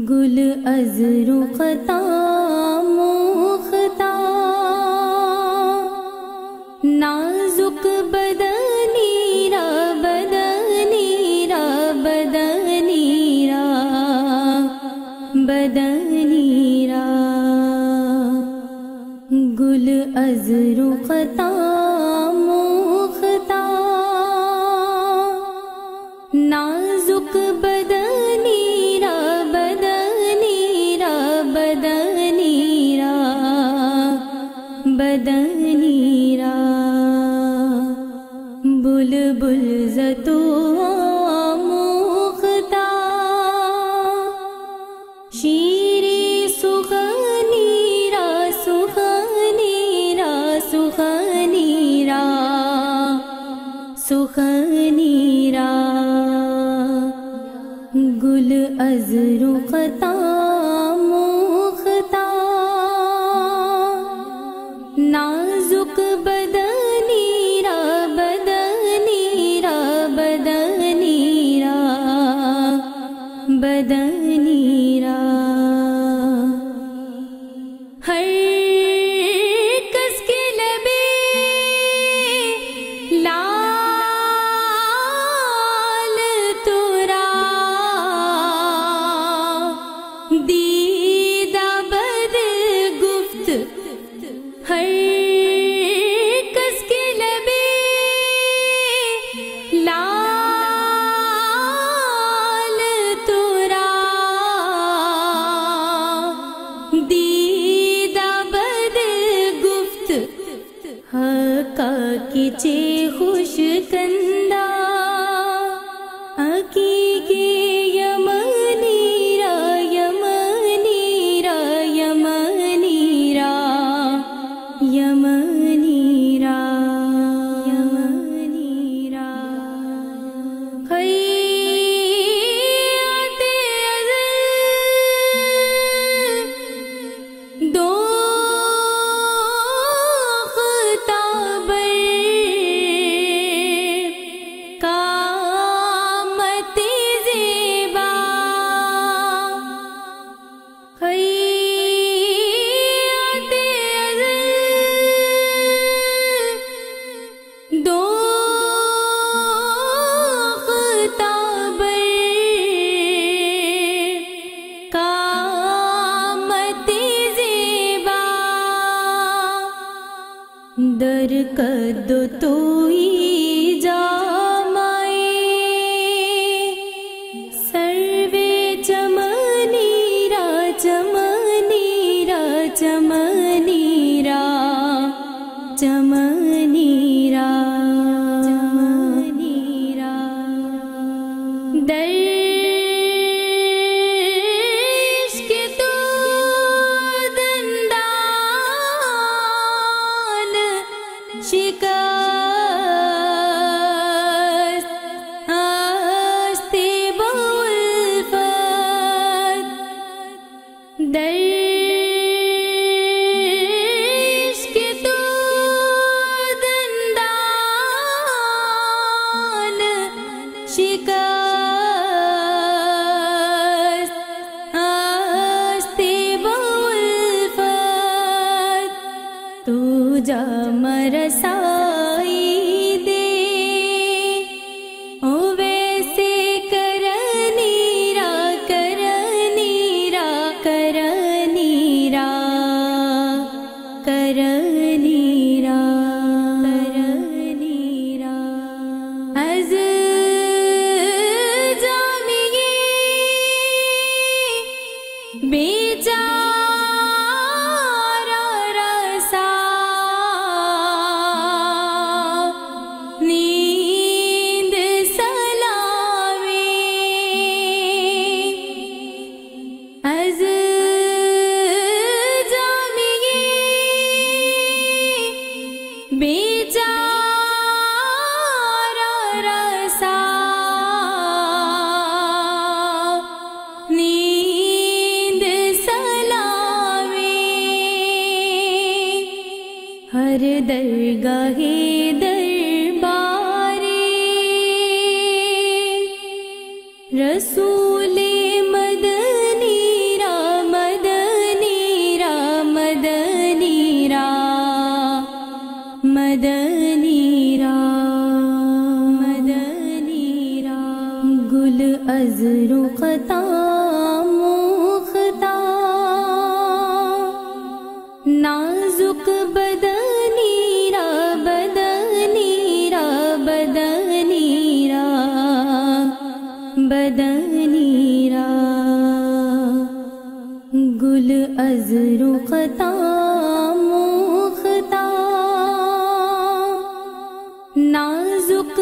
گل از رختا موختا نازک بدنی را بدنی را بدنی را بدنی را گل از رختا موختا نازک بدنی را بدنی را بدنی را بدنی را بلبل زتو موختا شیری سخنی را سخنی را سخنی را سخنی را گل از رختا موختا نازک بدنی را بدنی را بدنی را بدنی را ہر کس کے لبے لال تورا دیدہ بد گفت ہر کس کے لبے لال تورا دیدہ بد گفت حقا کچے خوش کندہ حقیقی یمنی را یمنی را یمنی را یمنی را یمنی را خیات ازل دو خطابر قامت رسول مدنی را مدنی را مدنی را مدنی را مدنی را گل از رختا مختا نازک بدنی را بدنی را بدنی را بدنی را گل از رختا مختا نازک